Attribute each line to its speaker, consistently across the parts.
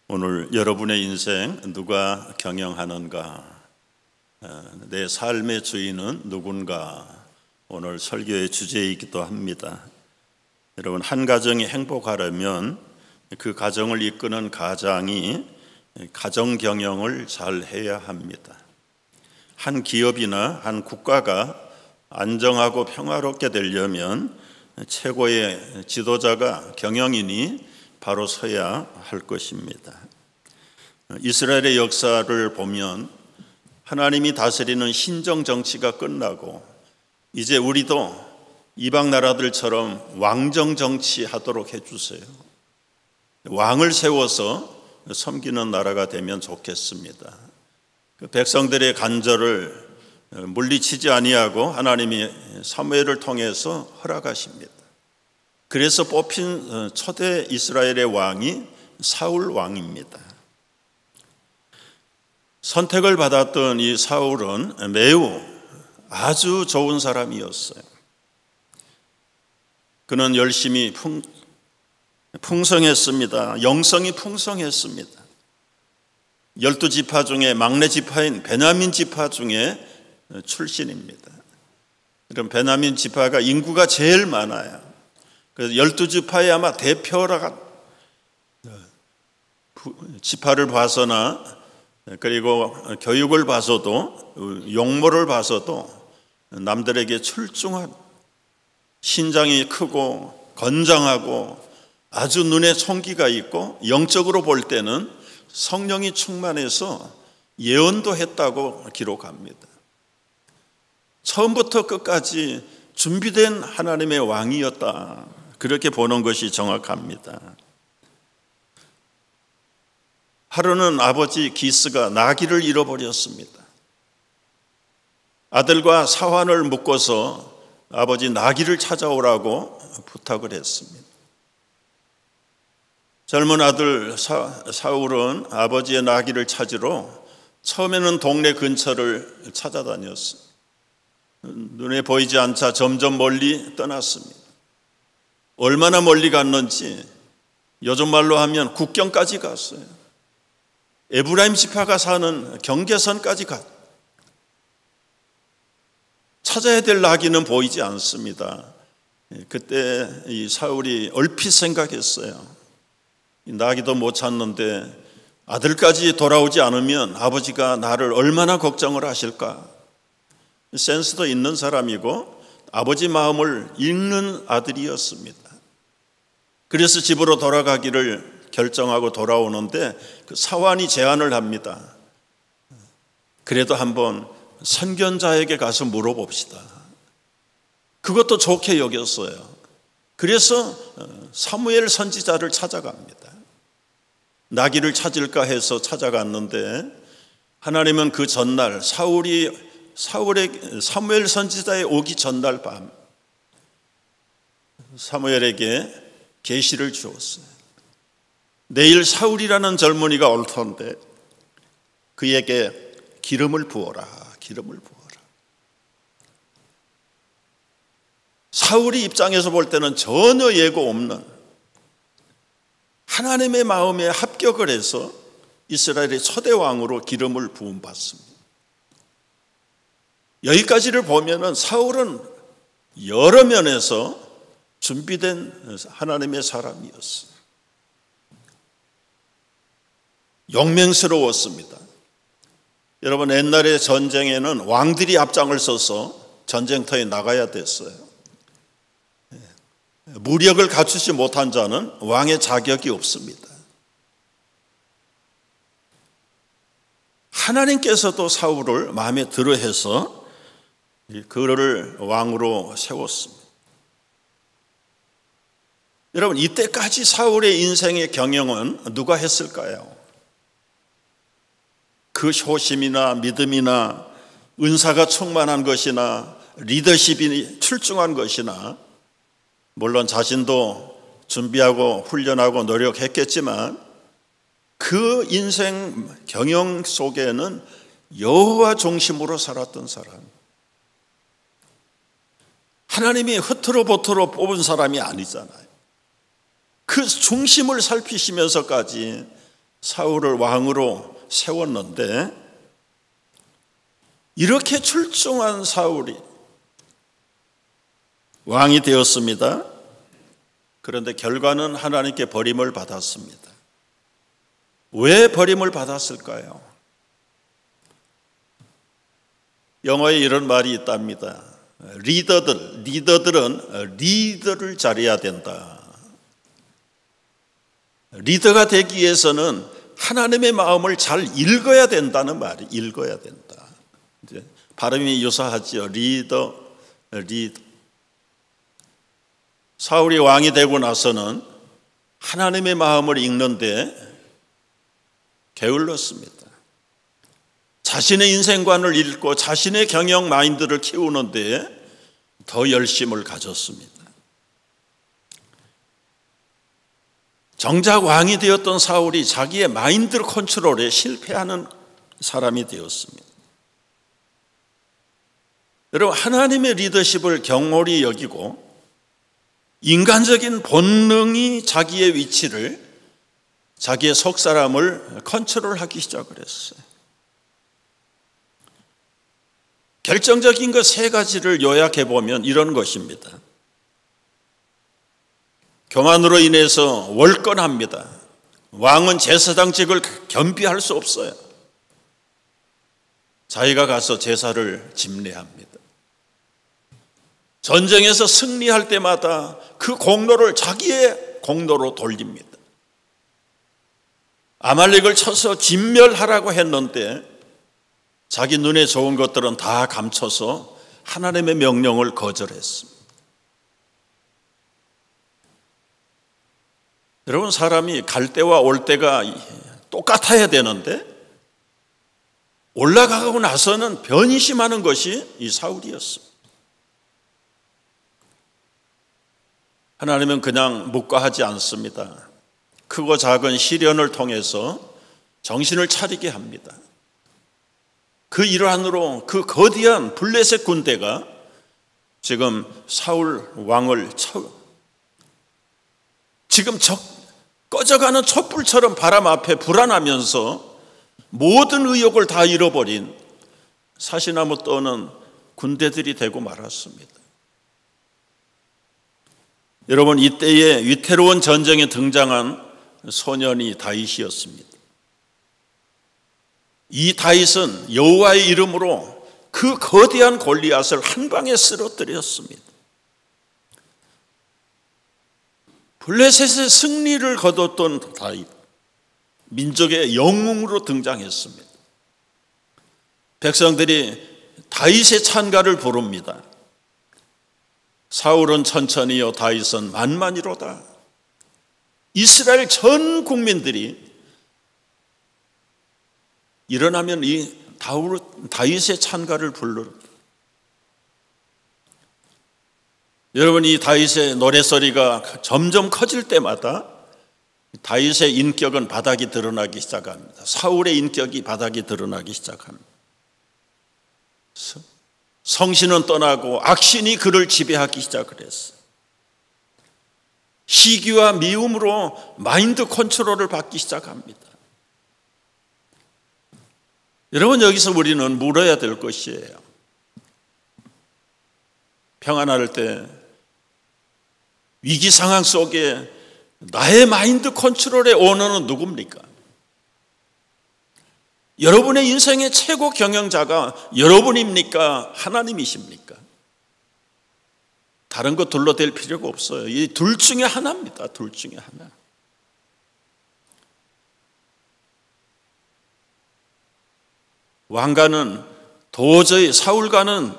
Speaker 1: 오늘 여러분의 인생 누가 경영하는가? 내 삶의 주인은 누군가? 오늘 설교의 주제이기도 합니다. 여러분, 한 가정이 행복하려면 그 가정을 이끄는 가장이 가정 경영을 잘 해야 합니다. 한 기업이나 한 국가가 안정하고 평화롭게 되려면 최고의 지도자가 경영인이 바로 서야 할 것입니다. 이스라엘의 역사를 보면 하나님이 다스리는 신정 정치가 끝나고 이제 우리도 이방 나라들처럼 왕정 정치하도록 해주세요. 왕을 세워서 섬기는 나라가 되면 좋겠습니다. 백성들의 간절을 물리치지 아니하고 하나님이 사무엘을 통해서 허락하십니다. 그래서 뽑힌 초대 이스라엘의 왕이 사울 왕입니다. 선택을 받았던 이 사울은 매우 아주 좋은 사람이었어요. 그는 열심히 풍성했습니다. 영성이 풍성했습니다. 12지파 중에 막내 지파인 베냐민 지파 중에 출신입니다. 그럼 베냐민 지파가 인구가 제일 많아요. 그래서 12지파의 아마 대표라가 지파를 봐서나 그리고 교육을 봐서도 용모를 봐서도 남들에게 출중한 신장이 크고 건장하고 아주 눈에 총기가 있고 영적으로 볼 때는 성령이 충만해서 예언도 했다고 기록합니다. 처음부터 끝까지 준비된 하나님의 왕이었다. 그렇게 보는 것이 정확합니다. 하루는 아버지 기스가 나귀를 잃어버렸습니다. 아들과 사환을 묶어서 아버지 나귀를 찾아오라고 부탁을 했습니다. 젊은 아들 사울은 아버지의 나귀를 찾으러 처음에는 동네 근처를 찾아다녔어요. 눈에 보이지 않자 점점 멀리 떠났습니다. 얼마나 멀리 갔는지 요즘 말로 하면 국경까지 갔어요. 에브라임 지파가 사는 경계선까지 갔어요. 찾아야 될 나귀는 보이지 않습니다. 그때 이 사울이 얼핏 생각했어요. 나귀도 못 찾는데 아들까지 돌아오지 않으면 아버지가 나를 얼마나 걱정을 하실까? 센스도 있는 사람이고 아버지 마음을 읽는 아들이었습니다. 그래서 집으로 돌아가기를 결정하고 돌아오는데 그 사환이 제안을 합니다. 그래도 한번 선견자에게 가서 물어봅시다. 그것도 좋게 여겼어요. 그래서 사무엘 선지자를 찾아갑니다. 나귀를 찾을까 해서 찾아갔는데 하나님은 그 전날 사무엘 선지자의 오기 전날 밤 사무엘에게 계시를 주었어요. 내일 사울이라는 젊은이가 올 텐데 그에게 기름을 부어라. 기름을 부어라. 사울이 입장에서 볼 때는 전혀 예고 없는 하나님의 마음에 합격을 해서 이스라엘의 초대 왕으로 기름을 부음 받습니다. 여기까지를 보면은 사울은 여러 면에서 준비된 하나님의 사람이었어요. 용맹스러웠습니다. 여러분, 옛날의 전쟁에는 왕들이 앞장을 서서 전쟁터에 나가야 됐어요. 무력을 갖추지 못한 자는 왕의 자격이 없습니다. 하나님께서도 사울을 마음에 들어 해서 그를 왕으로 세웠습니다. 여러분, 이때까지 사울의 인생의 경영은 누가 했을까요? 그 효심이나 믿음이나 은사가 충만한 것이나 리더십이 출중한 것이나 물론 자신도 준비하고 훈련하고 노력했겠지만 그 인생 경영 속에는 여호와 중심으로 살았던 사람, 하나님이 흐트러보트로 뽑은 사람이 아니잖아요. 그 중심을 살피시면서까지 사울을 왕으로 세웠는데 이렇게 출중한 사울이 왕이 되었습니다. 그런데 결과는 하나님께 버림을 받았습니다. 왜 버림을 받았을까요? 영어에 이런 말이 있답니다. 리더들은 리더를 잘해야 된다. 리더가 되기 위해서는 하나님의 마음을 잘 읽어야 된다는 말이 읽어야 된다. 이제 발음이 유사하죠. 리더. 사울이 왕이 되고 나서는 하나님의 마음을 읽는데 게을렀습니다. 자신의 인생관을 읽고 자신의 경영 마인드를 키우는데 더 열심을 가졌습니다. 정작 왕이 되었던 사울이 자기의 마인드 컨트롤에 실패하는 사람이 되었습니다. 여러분, 하나님의 리더십을 경홀히 여기고 인간적인 본능이 자기의 위치를, 자기의 속사람을 컨트롤하기 시작을 했어요. 결정적인 것 세 가지를 요약해 보면 이런 것입니다. 교만으로 인해서 월권합니다. 왕은 제사장직을 겸비할 수 없어요. 자기가 가서 제사를 집례합니다. 전쟁에서 승리할 때마다 그 공로를 자기의 공로로 돌립니다. 아말렉을 쳐서 진멸하라고 했는데 자기 눈에 좋은 것들은 다 감춰서 하나님의 명령을 거절했습니다. 여러분, 사람이 갈 때와 올 때가 똑같아야 되는데 올라가고 나서는 변심하는 것이 이 사울이었습니다. 하나님은 그냥 묵과하지 않습니다. 크고 작은 시련을 통해서 정신을 차리게 합니다. 그 일환으로 그 거대한 블레셋 군대가 지금 사울 왕을 지금 꺼져가는 촛불처럼 바람 앞에 불안하면서 모든 의욕을 다 잃어버린 사시나무 떠는 군대들이 되고 말았습니다. 여러분, 이때에 위태로운 전쟁에 등장한 소년이 다윗이었습니다. 이 다윗은 여호와의 이름으로 그 거대한 골리앗을 한 방에 쓰러뜨렸습니다. 블레셋의 승리를 거뒀던 다윗, 민족의 영웅으로 등장했습니다. 백성들이 다윗의 찬가를 부릅니다. 사울은 천천히요 다윗은 만만이로다. 이스라엘 전 국민들이 일어나면 이 다윗의 찬가를 부릅니다. 여러분, 이 다윗의 노래소리가 점점 커질 때마다 다윗의 인격은 바닥이 드러나기 시작합니다. 사울의 인격이 바닥이 드러나기 시작합니다. 성신은 떠나고 악신이 그를 지배하기 시작을 했어요. 시기와 미움으로 마인드 컨트롤을 받기 시작합니다. 여러분, 여기서 우리는 물어야 될 것이에요. 평안할 때 위기 상황 속에 나의 마인드 컨트롤의 오너는 누굽니까? 여러분의 인생의 최고 경영자가 여러분입니까? 하나님이십니까? 다른 거 둘러댈 필요가 없어요. 이 둘 중에 하나입니다. 둘 중에 하나. 왕과는 도저히 사울과는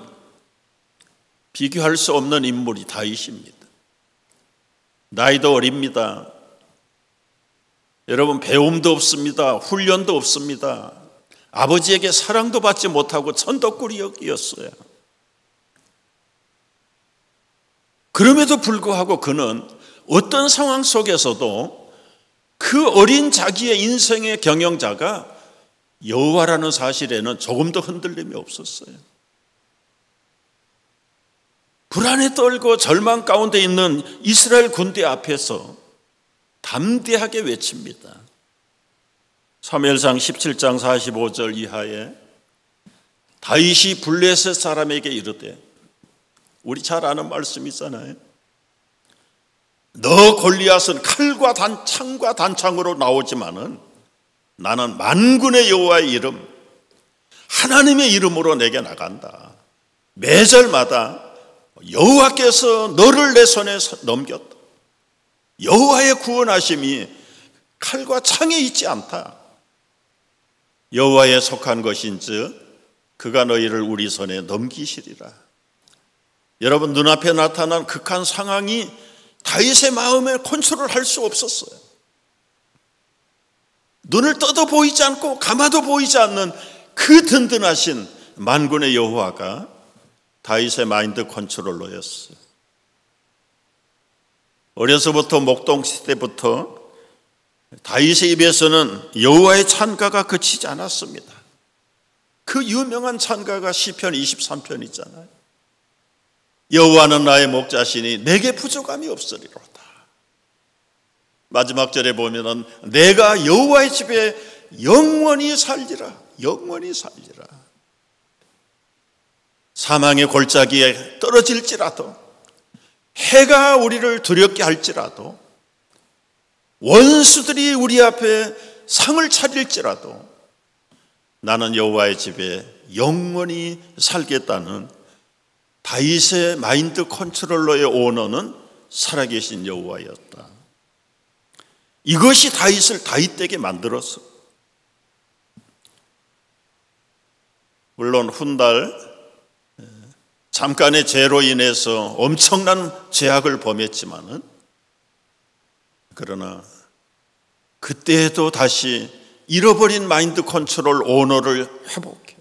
Speaker 1: 비교할 수 없는 인물이 다윗입니다. 나이도 어립니다. 여러분, 배움도 없습니다. 훈련도 없습니다. 아버지에게 사랑도 받지 못하고 천덕꾸리였어요. 그럼에도 불구하고 그는 어떤 상황 속에서도 그 어린 자기의 인생의 경영자가 여호와라는 사실에는 조금도 흔들림이 없었어요. 불안에 떨고 절망 가운데 있는 이스라엘 군대 앞에서 담대하게 외칩니다. 사무엘상 17장 45절 이하에 다윗이 블레셋 사람에게 이르되, 우리 잘 아는 말씀 있잖아요. 너 골리앗은 칼과 창과 단창으로 나오지만은 나는 만군의 여호와의 이름, 하나님의 이름으로 내게 나간다. 매절마다 여호와께서 너를 내 손에 넘겼다. 여호와의 구원하심이 칼과 창에 있지 않다. 여호와에 속한 것인즉 그가 너희를 우리 손에 넘기시리라. 여러분, 눈앞에 나타난 극한 상황이 다윗의 마음에 컨트롤할 수 없었어요. 눈을 떠도 보이지 않고 감아도 보이지 않는 그 든든하신 만군의 여호와가 다윗의 마인드 컨트롤러였어요. 어려서부터 목동시 때부터 다윗의 입에서는 여호와의 찬가가 그치지 않았습니다. 그 유명한 찬가가 시편 23편이잖아요. 여호와는 나의 목자시니 내게 부족함이 없으리로다. 마지막 절에 보면은 내가 여호와의 집에 영원히 살리라. 영원히 살리라. 사망의 골짜기에 떨어질지라도, 해가 우리를 두렵게 할지라도, 원수들이 우리 앞에 상을 차릴지라도 나는 여호와의 집에 영원히 살겠다는 다윗의 마인드 컨트롤러의 오너는 살아계신 여호와였다. 이것이 다윗을 다윗되게 만들었어. 물론 훗날 잠깐의 죄로 인해서 엄청난 죄악을 범했지만은, 그러나 그때에도 다시 잃어버린 마인드 컨트롤 오너를 회복해.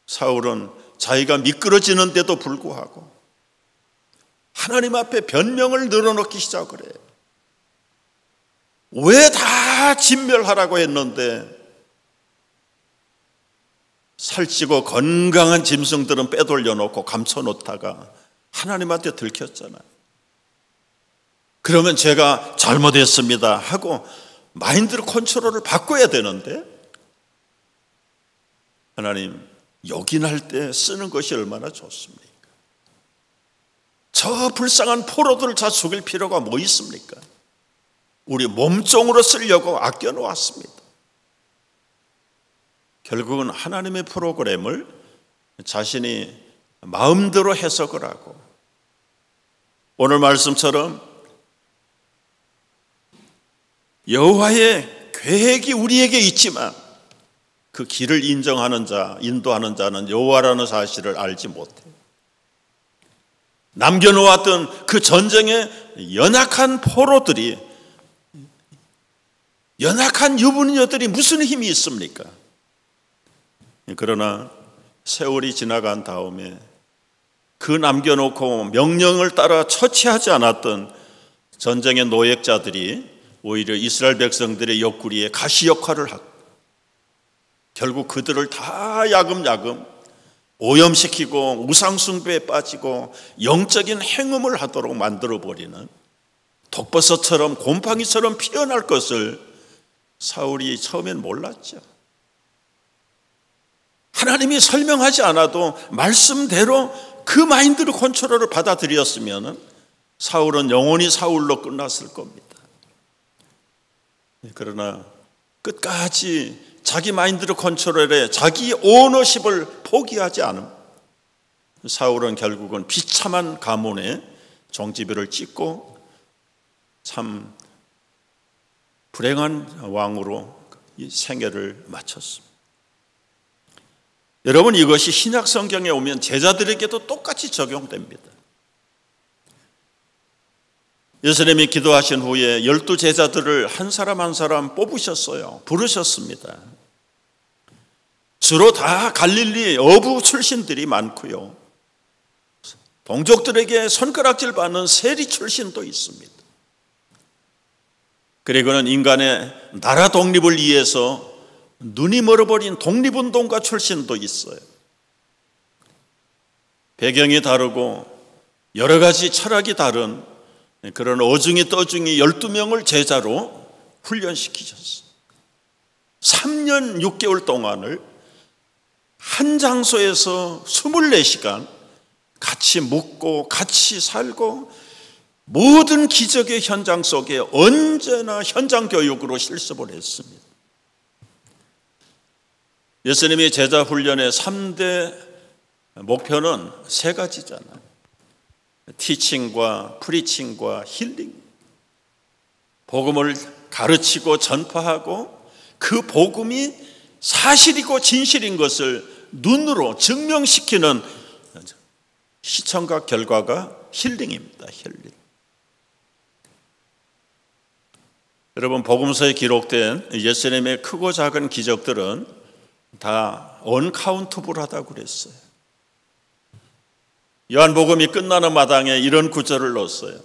Speaker 1: 사울은 자기가 미끄러지는데도 불구하고 하나님 앞에 변명을 늘어놓기 시작을 해요. 왜 다 진멸하라고 했는데 살찌고 건강한 짐승들은 빼돌려 놓고 감춰놓다가 하나님한테 들켰잖아요. 그러면 제가 잘못했습니다 하고 마인드 컨트롤을 바꿔야 되는데, 하나님 요긴할 때 쓰는 것이 얼마나 좋습니까? 저 불쌍한 포로들을 다 죽일 필요가 뭐 있습니까? 우리 몸종으로 쓰려고 아껴놓았습니다. 결국은 하나님의 프로그램을 자신이 마음대로 해석을 하고, 오늘 말씀처럼 여호와의 계획이 우리에게 있지만 그 길을 인정하는 자, 인도하는 자는 여호와라는 사실을 알지 못해요. 남겨놓았던 그 전쟁의 연약한 포로들이, 연약한 유부녀들이 무슨 힘이 있습니까? 그러나 세월이 지나간 다음에 그 남겨놓고 명령을 따라 처치하지 않았던 전쟁의 노획자들이 오히려 이스라엘 백성들의 옆구리에 가시 역할을 하고, 결국 그들을 다 야금야금 오염시키고 우상숭배에 빠지고 영적인 행음을 하도록 만들어버리는, 독버섯처럼 곰팡이처럼 피어날 것을 사울이 처음엔 몰랐죠. 하나님이 설명하지 않아도 말씀대로 그 마인드로 컨트롤을 받아들였으면 사울은 영원히 사울로 끝났을 겁니다. 그러나 끝까지 자기 마인드로 컨트롤에 자기 오너십을 포기하지 않음, 사울은 결국은 비참한 가문에 종지부를 찍고 참 불행한 왕으로 이 생애를 마쳤습니다. 여러분, 이것이 신약 성경에 오면 제자들에게도 똑같이 적용됩니다. 예수님이 기도하신 후에 12 제자들을 한 사람 한 사람 뽑으셨어요. 부르셨습니다. 주로 다 갈릴리 어부 출신들이 많고요, 동족들에게 손가락질 받는 세리 출신도 있습니다. 그리고는 인간의 나라 독립을 위해서 눈이 멀어버린 독립운동가 출신도 있어요. 배경이 다르고 여러 가지 철학이 다른 그런 어중이 떠중이 12명을 제자로 훈련시키셨어요. 3년 6개월 동안을 한 장소에서 24시간 같이 묵고 같이 살고 모든 기적의 현장 속에 언제나 현장 교육으로 실습을 했습니다. 예수님의 제자 훈련의 3대 목표는 3가지잖아요. 티칭과 프리칭과 힐링. 복음을 가르치고 전파하고 그 복음이 사실이고 진실인 것을 눈으로 증명시키는 시청각 결과가 힐링입니다. 힐링. 여러분, 복음서에 기록된 예수님의 크고 작은 기적들은 다 언카운터블하다고 그랬어요. 요한복음이 끝나는 마당에 이런 구절을 넣었어요.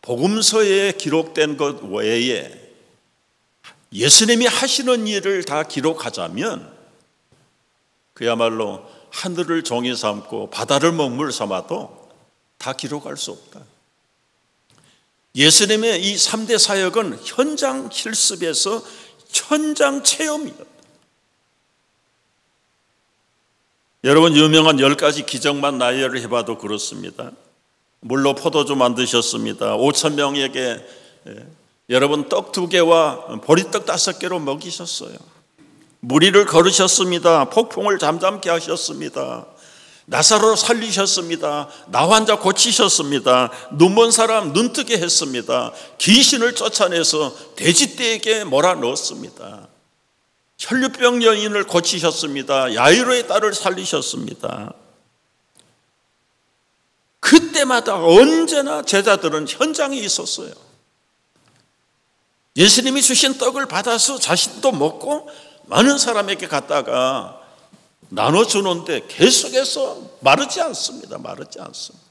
Speaker 1: 복음서에 기록된 것 외에 예수님이 하시는 일을 다 기록하자면 그야말로 하늘을 종이 삼고 바다를 먹물 삼아도 다 기록할 수 없다. 예수님의 이 3대 사역은 현장 실습에서 현장 체험이었다. 여러분, 유명한 10가지 기적만 나열을 해봐도 그렇습니다. 물로 포도주 만드셨습니다. 5,000명에게 여러분 떡 2개와 보리떡 5개로 먹이셨어요. 무리를 걸으셨습니다. 폭풍을 잠잠케 하셨습니다. 나사로 살리셨습니다. 나 환자 고치셨습니다. 눈먼 사람 눈뜨게 했습니다. 귀신을 쫓아내서 돼지떼에게 몰아넣었습니다. 혈류병 여인을 고치셨습니다. 야이로의 딸을 살리셨습니다. 그때마다 언제나 제자들은 현장에 있었어요. 예수님이 주신 떡을 받아서 자신도 먹고 많은 사람에게 갖다가 나눠주는데 계속해서 마르지 않습니다. 마르지 않습니다.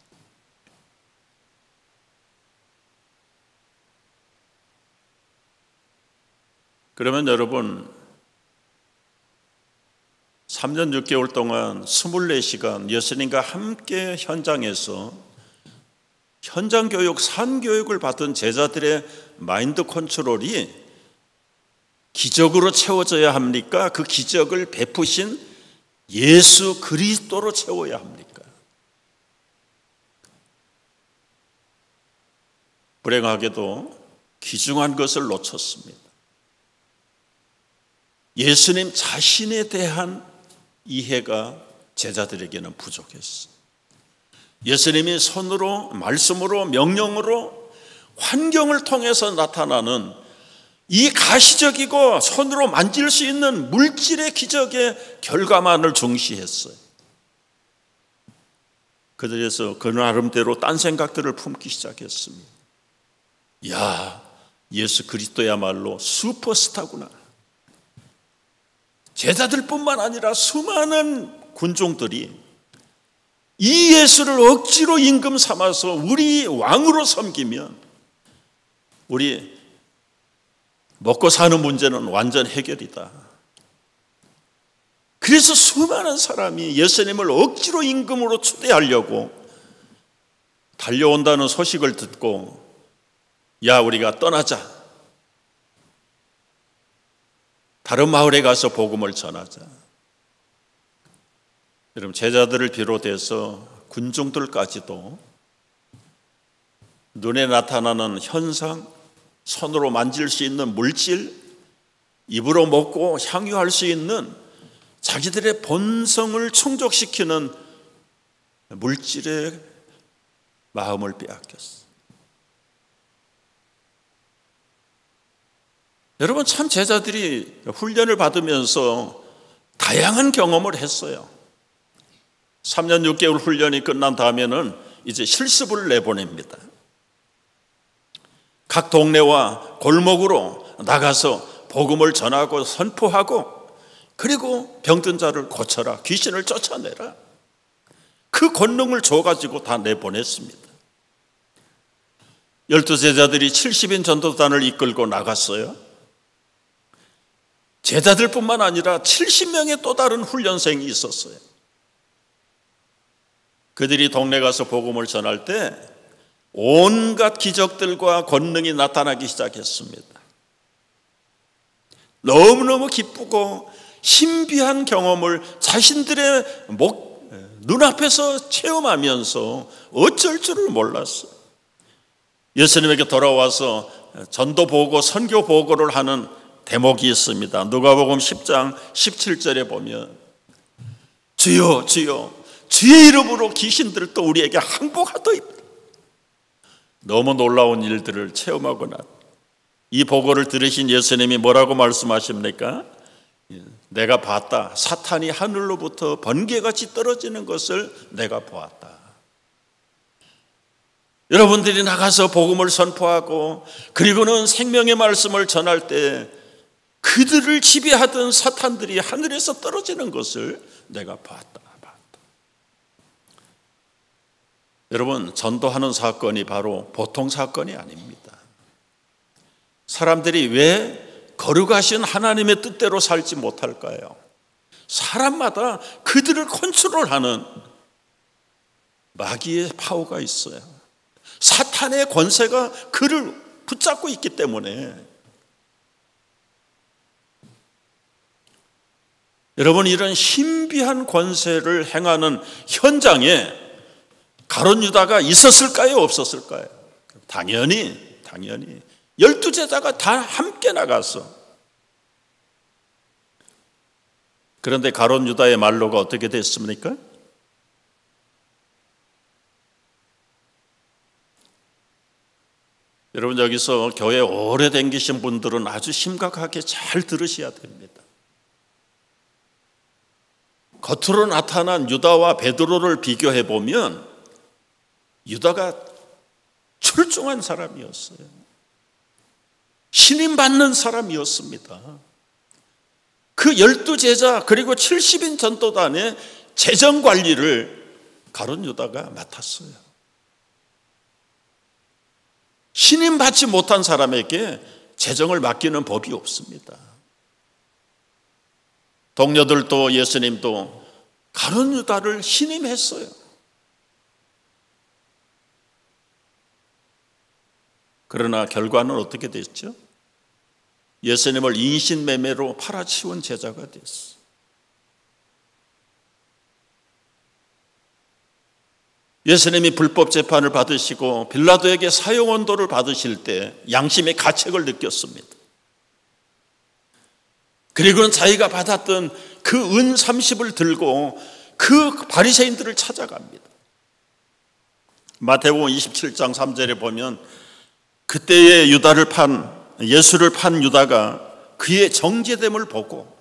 Speaker 1: 그러면 여러분, 3년 6개월 동안 24시간 예수님과 함께 현장에서 현장 교육, 산교육을 받은 제자들의 마인드 컨트롤이 기적으로 채워져야 합니까? 그 기적을 베푸신 예수 그리스도로 채워야 합니까? 불행하게도 귀중한 것을 놓쳤습니다. 예수님 자신에 대한 이해가 제자들에게는 부족했어요. 예수님이 손으로, 말씀으로, 명령으로 환경을 통해서 나타나는 이 가시적이고 손으로 만질 수 있는 물질의 기적의 결과만을 중시했어요. 그들에서 그 나름대로 딴 생각들을 품기 시작했습니다. 야, 예수 그리스도야말로 슈퍼스타구나. 제자들뿐만 아니라 수많은 군종들이 이 예수를 억지로 임금 삼아서 우리 왕으로 섬기면 우리 먹고 사는 문제는 완전 해결이다. 그래서 수많은 사람이 예수님을 억지로 임금으로 추대하려고 달려온다는 소식을 듣고 야, 우리가 떠나자. 다른 마을에 가서 복음을 전하자. 여러분, 제자들을 비롯해서 군중들까지도 눈에 나타나는 현상, 손으로 만질 수 있는 물질, 입으로 먹고 향유할 수 있는 자기들의 본성을 충족시키는 물질의 마음을 빼앗겼어. 여러분, 참 제자들이 훈련을 받으면서 다양한 경험을 했어요. 3년 6개월 훈련이 끝난 다음에는 이제 실습을 내보냅니다. 각 동네와 골목으로 나가서 복음을 전하고 선포하고 그리고 병든 자를 고쳐라, 귀신을 쫓아내라. 그 권능을 줘가지고 다 내보냈습니다. 12제자들이 70인 전도단을 이끌고 나갔어요. 제자들뿐만 아니라 70명의 또 다른 훈련생이 있었어요. 그들이 동네 가서 복음을 전할 때 온갖 기적들과 권능이 나타나기 시작했습니다. 너무너무 기쁘고 신비한 경험을 자신들의 눈앞에서 체험하면서 어쩔 줄을 몰랐어요. 예수님에게 돌아와서 전도 보고 선교 보고를 하는 대목이 있습니다. 누가복음 10장 17절에 보면 주여 주여 주의 이름으로 귀신들을 또 우리에게 항복하더이다. 너무 놀라운 일들을 체험하고 이 보고를 들으신 예수님이 뭐라고 말씀하십니까? 내가 봤다. 사탄이 하늘로부터 번개같이 떨어지는 것을 내가 보았다. 여러분들이 나가서 복음을 선포하고 그리고는 생명의 말씀을 전할 때 그들을 지배하던 사탄들이 하늘에서 떨어지는 것을 내가 봤다. 여러분, 전도하는 사건이 바로 보통 사건이 아닙니다. 사람들이 왜 거룩하신 하나님의 뜻대로 살지 못할까요? 사람마다 그들을 컨트롤하는 마귀의 파워가 있어요. 사탄의 권세가 그를 붙잡고 있기 때문에 여러분, 이런 신비한 권세를 행하는 현장에 가룟 유다가 있었을까요? 없었을까요? 당연히 12제자가 다 함께 나가서. 그런데 가룟 유다의 말로가 어떻게 됐습니까? 여러분, 여기서 교회 오래 다니신 분들은 아주 심각하게 잘 들으셔야 됩니다. 겉으로 나타난 유다와 베드로를 비교해 보면 유다가 출중한 사람이었어요. 신임 받는 사람이었습니다. 그 12제자 그리고 70인 전도단의 재정 관리를 가룟 유다가 맡았어요. 신임 받지 못한 사람에게 재정을 맡기는 법이 없습니다. 동료들도 예수님도 가룟 유다를 신임했어요. 그러나 결과는 어떻게 됐죠? 예수님을 인신매매로 팔아치운 제자가 됐어요. 예수님이 불법 재판을 받으시고 빌라도에게 사형언도를 받으실 때 양심의 가책을 느꼈습니다. 그리고는 자기가 받았던 그 은 30을 들고 그 바리새인들을 찾아갑니다. 마태복음 27장 3절에 보면 그때의 예수를 판 유다가 그의 정죄됨을 보고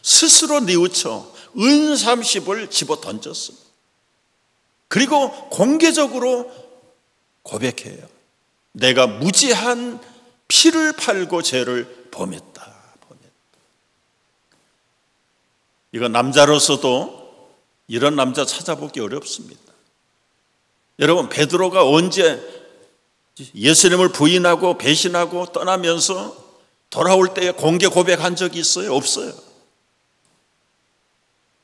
Speaker 1: 스스로 뉘우쳐 은 30을 집어 던졌습니다. 그리고 공개적으로 고백해요. 내가 무지한 피를 팔고 죄를 범했다. 이건 남자로서도 이런 남자 찾아보기 어렵습니다. 여러분, 베드로가 언제 예수님을 부인하고 배신하고 떠나면서 돌아올 때 공개 고백한 적이 있어요? 없어요.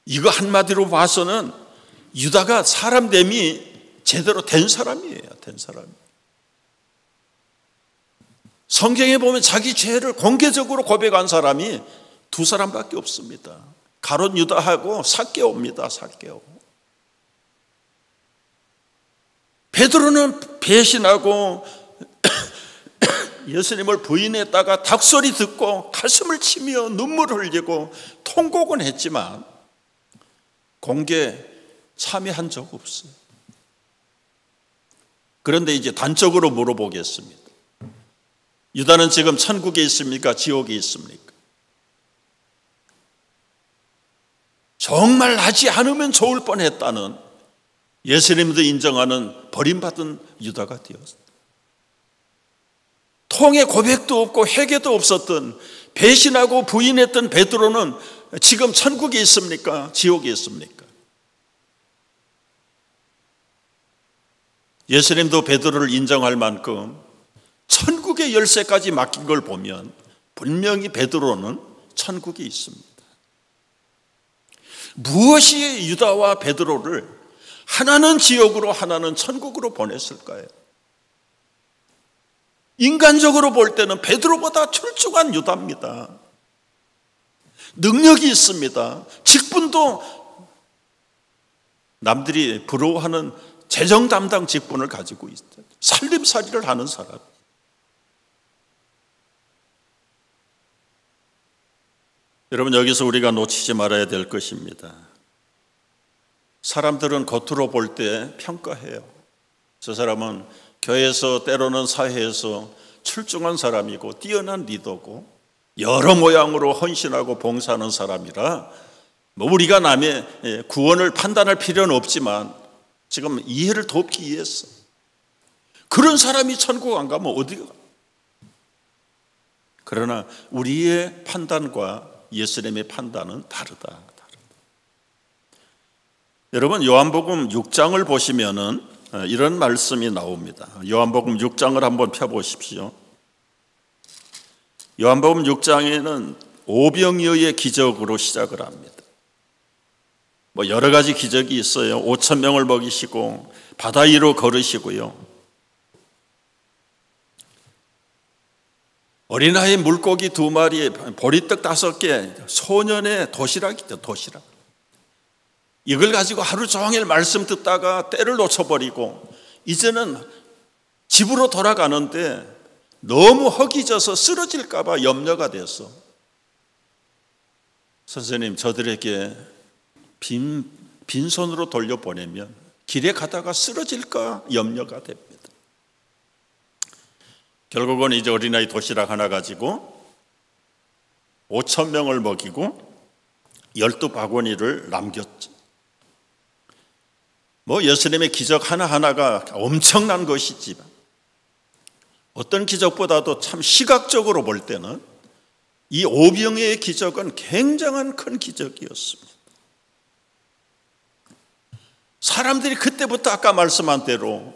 Speaker 1: 이거 한마디로 봐서는 유다가 사람됨이 제대로 된 사람이에요. 된 사람. 성경에 보면 자기 죄를 공개적으로 고백한 사람이 두 사람밖에 없습니다. 가룟 유다하고 삭개오입니다. 삭개오. 베드로는 배신하고 예수님을 부인했다가 닭소리 듣고 가슴을 치며 눈물을 흘리고 통곡은 했지만 공개 참여한 적 없어요. 그런데 이제 단적으로 물어보겠습니다. 유다는 지금 천국에 있습니까? 지옥에 있습니까? 정말 하지 않으면 좋을 뻔했다는 예수님도 인정하는 버림받은 유다가 되었습니다. 통의 고백도 없고 회개도 없었던 배신하고 부인했던 베드로는 지금 천국에 있습니까? 지옥에 있습니까? 예수님도 베드로를 인정할 만큼 천국의 열쇠까지 맡긴 걸 보면 분명히 베드로는 천국에 있습니다. 무엇이 유다와 베드로를 하나는 지옥으로 하나는 천국으로 보냈을까요? 인간적으로 볼 때는 베드로보다 출중한 유다입니다. 능력이 있습니다. 직분도 남들이 부러워하는 재정 담당 직분을 가지고 있어요. 살림살이를 하는 사람. 여러분, 여기서 우리가 놓치지 말아야 될 것입니다. 사람들은 겉으로 볼 때 평가해요. 저 사람은 교회에서 때로는 사회에서 출중한 사람이고 뛰어난 리더고 여러 모양으로 헌신하고 봉사하는 사람이라 뭐 우리가 남의 구원을 판단할 필요는 없지만 지금 이해를 돕기 위해서 그런 사람이 천국 안 가면 어디가? 그러나 우리의 판단과 예수님의 판단은 다르다. 여러분, 요한복음 6장을 보시면은 이런 말씀이 나옵니다. 요한복음 6장을 한번 펴보십시오. 요한복음 6장에는 오병이어의 기적으로 시작을 합니다. 뭐 여러 가지 기적이 있어요. 5천 명을 먹이시고 바다 위로 걸으시고요. 어린아이 물고기 2마리, 보리떡 5개, 소년의 도시락이죠, 도시락. 이걸 가지고 하루 종일 말씀 듣다가 때를 놓쳐버리고 이제는 집으로 돌아가는데 너무 허기져서 쓰러질까 봐 염려가 돼서 선생님, 저들에게 빈손으로 돌려보내면 길에 가다가 쓰러질까 염려가 됩니다. 결국은 이제 어린아이 도시락 하나 가지고 5천 명을 먹이고 12바구니를 남겼죠. 뭐 예수님의 기적 하나하나가 엄청난 것이지만 어떤 기적보다도 참 시각적으로 볼 때는 이 오병이어의 기적은 굉장한 큰 기적이었습니다. 사람들이 그때부터 아까 말씀한 대로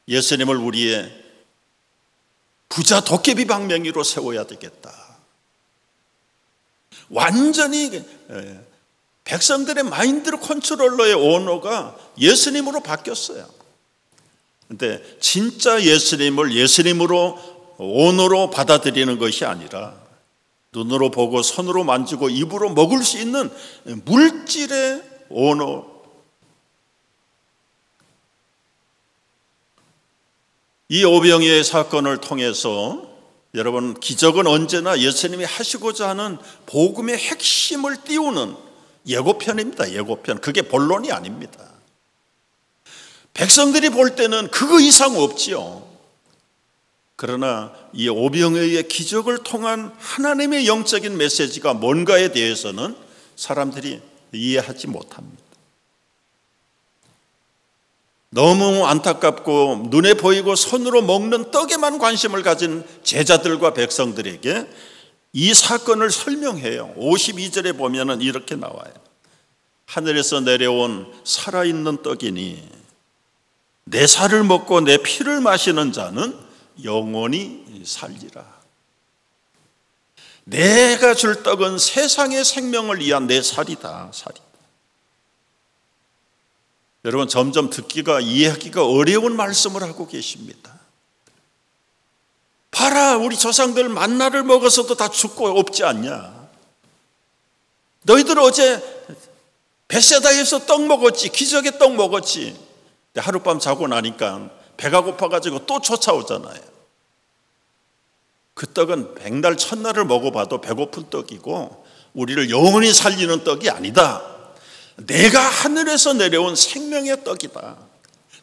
Speaker 1: 예수님을 우리의 부자 도깨비 방맹이로 세워야 되겠다. 완전히 백성들의 마인드 컨트롤러의 오너가 예수님으로 바뀌었어요. 근데 진짜 예수님을 예수님으로 오너로 받아들이는 것이 아니라 눈으로 보고 손으로 만지고 입으로 먹을 수 있는 물질의 오너. 이 오병이어의 사건을 통해서 여러분, 기적은 언제나 예수님이 하시고자 하는 복음의 핵심을 띄우는 예고편입니다. 예고편. 그게 본론이 아닙니다. 백성들이 볼 때는 그거 이상 없지요. 그러나 이 오병이어의 기적을 통한 하나님의 영적인 메시지가 뭔가에 대해서는 사람들이 이해하지 못합니다. 너무 안타깝고 눈에 보이고 손으로 먹는 떡에만 관심을 가진 제자들과 백성들에게 이 사건을 설명해요. 52절에 보면은 이렇게 나와요. 하늘에서 내려온 살아있는 떡이니 내 살을 먹고 내 피를 마시는 자는 영원히 살리라. 내가 줄 떡은 세상의 생명을 위한 내 살이다. 살이다. 여러분, 점점 듣기가 이해하기가 어려운 말씀을 하고 계십니다. 봐라, 우리 조상들 만나를 먹어서도 다 죽고 없지 않냐. 너희들 어제 벳세다에서 떡 먹었지, 기적의 떡 먹었지. 근데 하룻밤 자고 나니까 배가 고파가지고 또 쫓아오잖아요. 그 떡은 백날 첫날을 먹어봐도 배고픈 떡이고 우리를 영원히 살리는 떡이 아니다. 내가 하늘에서 내려온 생명의 떡이다.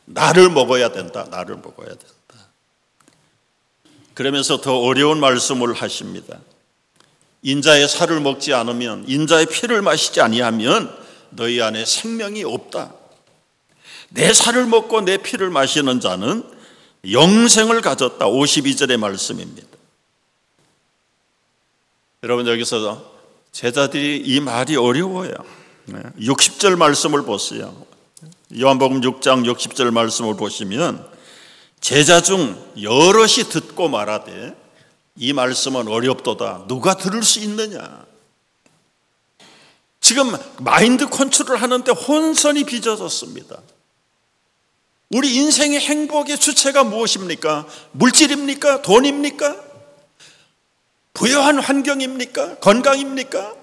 Speaker 1: 나를 먹어야 된다. 나를 먹어야 된다. 그러면서 더 어려운 말씀을 하십니다. 인자의 살을 먹지 않으면, 인자의 피를 마시지 아니하면 너희 안에 생명이 없다. 내 살을 먹고 내 피를 마시는 자는 영생을 가졌다. 52절의 말씀입니다. 여러분, 여기서 제자들이 이 말이 어려워요. 60절 말씀을 보세요. 요한복음 6장 60절 말씀을 보시면 제자 중 여럿이 듣고 말하되 이 말씀은 어렵도다. 누가 들을 수 있느냐. 지금 마인드 컨트롤 하는데 혼선이 빚어졌습니다. 우리 인생의 행복의 주체가 무엇입니까? 물질입니까? 돈입니까? 부유한 환경입니까? 건강입니까?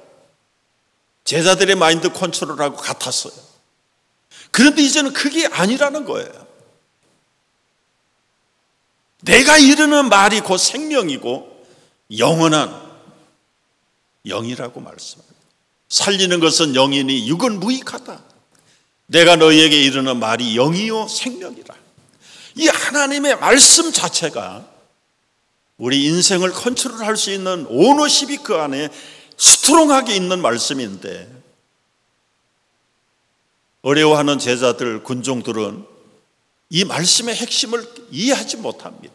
Speaker 1: 제자들의 마인드 컨트롤하고 같았어요. 그런데 이제는 그게 아니라는 거예요. 내가 이르는 말이 곧 생명이고 영원한 영이라고 말씀합니다. 살리는 것은 영이니 육은 무익하다. 내가 너희에게 이르는 말이 영이요 생명이라. 이 하나님의 말씀 자체가 우리 인생을 컨트롤할 수 있는 오너십이 그 안에 스트롱하게 있는 말씀인데, 어려워하는 제자들, 군종들은 이 말씀의 핵심을 이해하지 못합니다.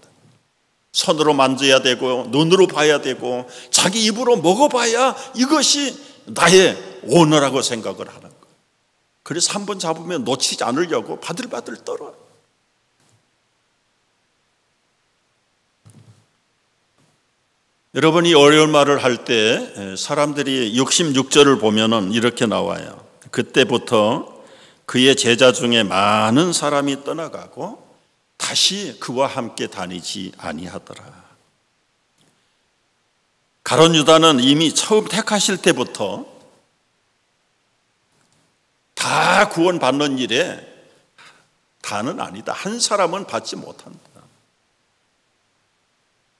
Speaker 1: 손으로 만져야 되고 눈으로 봐야 되고 자기 입으로 먹어봐야 이것이 나의 오너라고 생각을 하는 거예요. 그래서 한번 잡으면 놓치지 않으려고 바들바들 떨어요. 여러분이 어려운 말을 할 때 사람들이 66절을 보면은 이렇게 나와요. 그때부터 그의 제자 중에 많은 사람이 떠나가고 다시 그와 함께 다니지 아니하더라. 가룟 유다는 이미 처음 택하실 때부터 다 구원받는 일에 다는 아니다. 한 사람은 받지 못한다.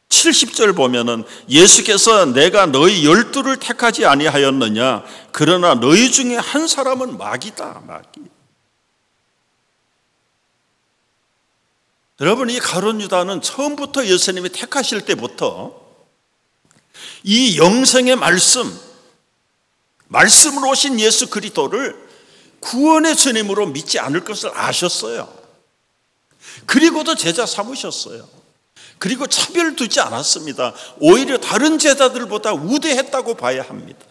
Speaker 1: 70절 보면은 예수께서 내가 너희 12를 택하지 아니하였느냐? 그러나 너희 중에 한 사람은 마귀다. 마귀. 여러분, 이 가룟 유다는 처음부터 예수님이 택하실 때부터 이 영생의 말씀으로 오신 예수 그리스도를 구원의 주님으로 믿지 않을 것을 아셨어요. 그리고도 제자 삼으셨어요. 그리고 차별 두지 않았습니다. 오히려 다른 제자들보다 우대했다고 봐야 합니다.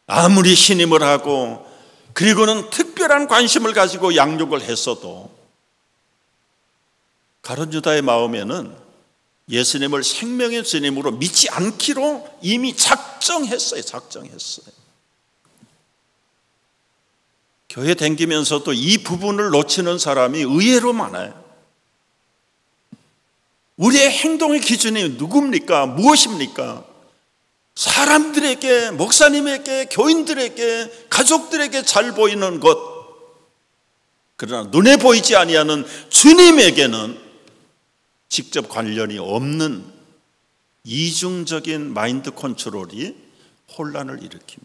Speaker 1: 아무리 신임을 하고 그리고는 특별한 관심을 가지고 양육을 했어도 가룟 유다의 마음에는 예수님을 생명의 주님으로 믿지 않기로 이미 작정했어요. 교회 다니면서도 이 부분을 놓치는 사람이 의외로 많아요. 우리의 행동의 기준이 누굽니까? 무엇입니까? 사람들에게, 목사님에게, 교인들에게, 가족들에게 잘 보이는 것, 그러나 눈에 보이지 아니하는 주님에게는 직접 관련이 없는 이중적인 마인드 컨트롤이 혼란을 일으킵니다.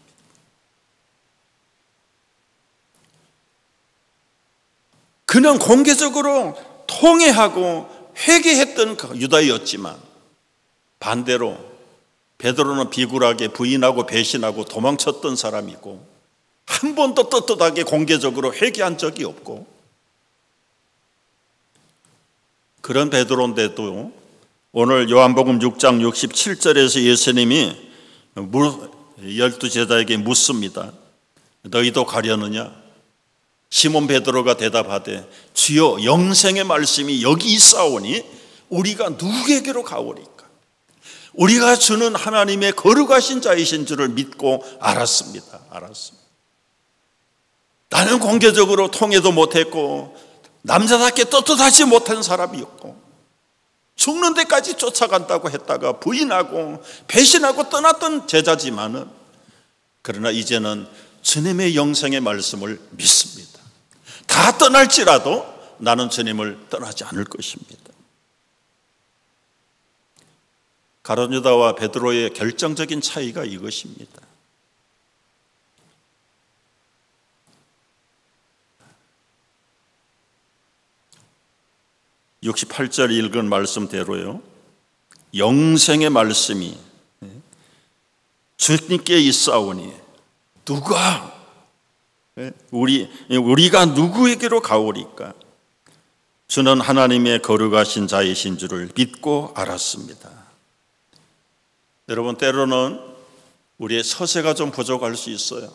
Speaker 1: 그는 공개적으로 통회하고 회개했던 유다였지만 반대로 베드로는 비굴하게 부인하고 배신하고 도망쳤던 사람이고 한 번도 떳떳하게 공개적으로 회개한 적이 없고, 그런 베드로인데도 오늘 요한복음 6장 67절에서 예수님이 12제자에게 묻습니다. 너희도 가려느냐? 시몬 베드로가 대답하되 주여 영생의 말씀이 여기 있사오니 우리가 누구에게로 가오리까? 우리가 주는 하나님의 거룩하신 자이신 줄을 믿고 알았습니다. 나는 공개적으로 통회도 못했고 남자답게 떳떳하지 못한 사람이었고 죽는 데까지 쫓아간다고 했다가 부인하고 배신하고 떠났던 제자지만은, 그러나 이제는 주님의 영생의 말씀을 믿습니다. 다 떠날지라도 나는 주님을 떠나지 않을 것입니다. 가룟 유다와 베드로의 결정적인 차이가 이것입니다. (68절) 읽은 말씀대로요, 영생의 말씀이 주님께 있사오니 누가 우리가 누구에게로 가오리까? 주는 하나님의 거룩하신 자이신 줄을 믿고 알았습니다. 여러분, 때로는 우리의 서세가 좀 부족할 수 있어요.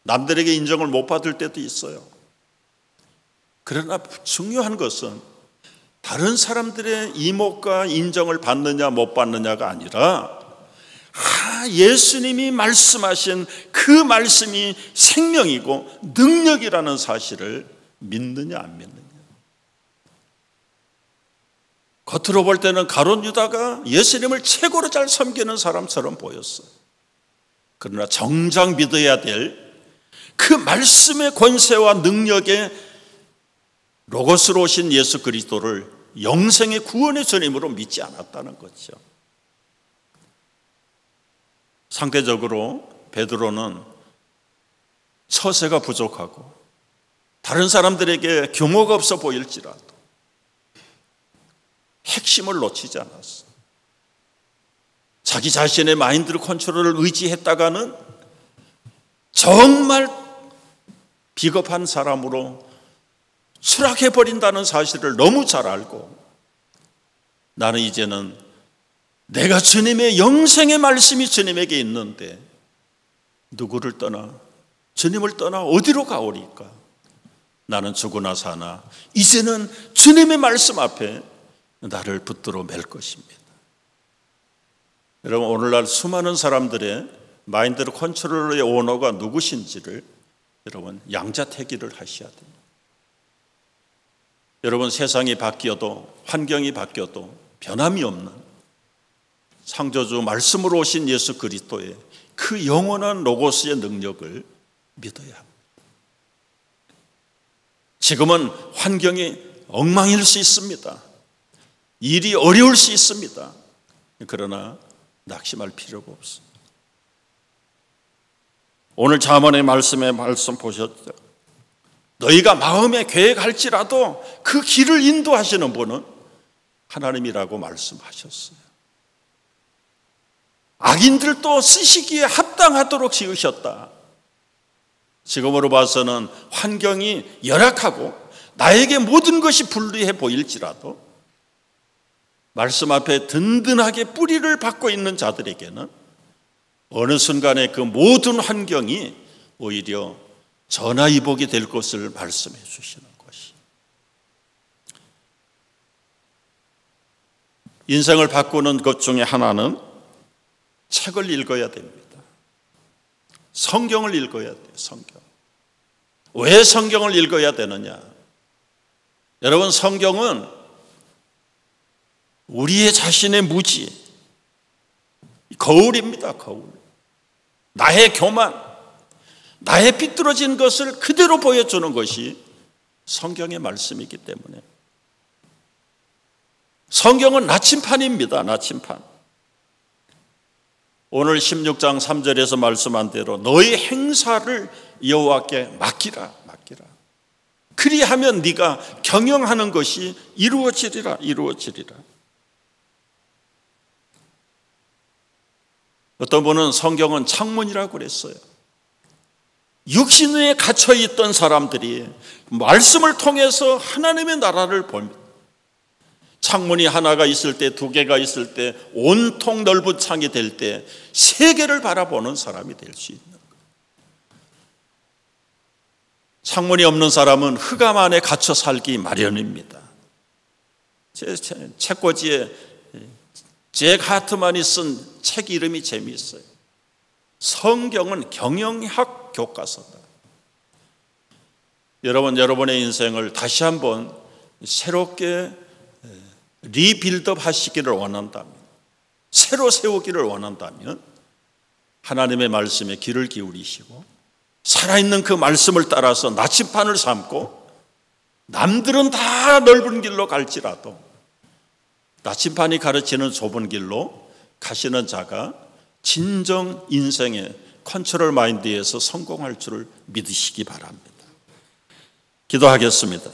Speaker 1: 남들에게 인정을 못 받을 때도 있어요. 그러나 중요한 것은 다른 사람들의 이목과 인정을 받느냐 못 받느냐가 아니라 예수님이 말씀하신 그 말씀이 생명이고 능력이라는 사실을 믿느냐 안 믿느냐. 겉으로 볼 때는 가룟 유다가 예수님을 최고로 잘 섬기는 사람처럼 보였어요. 그러나 정작 믿어야 될 그 말씀의 권세와 능력에 로고스로 오신 예수 그리스도를 영생의 구원의 주님으로 믿지 않았다는 거죠. 상대적으로 베드로는 처세가 부족하고 다른 사람들에게 규모가 없어 보일지라도 핵심을 놓치지 않았어. 자기 자신의 마인드 컨트롤을 의지했다가는 정말 비겁한 사람으로 추락해버린다는 사실을 너무 잘 알고, 나는 이제는 내가 주님의 영생의 말씀이 주님에게 있는데 누구를 떠나, 주님을 떠나 어디로 가오리까? 나는 죽으나 사나 이제는 주님의 말씀 앞에 나를 붙들어 맬 것입니다. 여러분, 오늘날 수많은 사람들의 마인드 컨트롤의 오너가 누구신지를 여러분 양자택일을 하셔야 됩니다. 여러분, 세상이 바뀌어도 환경이 바뀌어도 변함이 없는 창조주 말씀으로 오신 예수 그리스도의 그 영원한 로고스의 능력을 믿어야 합니다. 지금은 환경이 엉망일 수 있습니다. 일이 어려울 수 있습니다. 그러나 낙심할 필요가 없습니다. 오늘 잠언의 말씀에 말씀 보셨죠? 너희가 마음에 계획할지라도 그 길을 인도하시는 분은 하나님이라고 말씀하셨어요. 악인들도 쓰시기에 합당하도록 지으셨다. 지금으로 봐서는 환경이 열악하고 나에게 모든 것이 불리해 보일지라도 말씀 앞에 든든하게 뿌리를 받고 있는 자들에게는 어느 순간에 그 모든 환경이 오히려 전화위복이 될 것을 말씀해 주시는 것이. 인생을 바꾸는 것 중에 하나는 책을 읽어야 됩니다. 성경을 읽어야 돼요. 성경. 왜 성경을 읽어야 되느냐? 여러분, 성경은 우리의 자신의 무지, 거울입니다. 거울. 나의 교만, 나의 삐뚤어진 것을 그대로 보여주는 것이 성경의 말씀이기 때문에 성경은 나침판입니다. 나침판. 오늘 16장 3절에서 말씀한 대로 너의 행사를 여호와께 맡기라. 그리하면 네가 경영하는 것이 이루어지리라. 어떤 분은 성경은 창문이라고 그랬어요. 육신에 갇혀있던 사람들이 말씀을 통해서 하나님의 나라를 봅니다. 창문이 하나가 있을 때, 두 개가 있을 때, 온통 넓은 창이 될 때 세계를 바라보는 사람이 될 수 있는 거예요. 창문이 없는 사람은 흑암 안에 갇혀 살기 마련입니다. 제 책꽂이에 잭 하트만이 쓴 책 이름이 재미있어요. 성경은 경영학 교과서다. 여러분의 인생을 다시 한번 새롭게 리빌드업 하시기를 원한다면, 새로 세우기를 원한다면 하나님의 말씀에 귀를 기울이시고 살아있는 그 말씀을 따라서 나침판을 삼고, 남들은 다 넓은 길로 갈지라도 나침판이 가르치는 좁은 길로 가시는 자가 진정 인생의 컨트롤 마인드에서 성공할 줄을 믿으시기 바랍니다. 기도하겠습니다.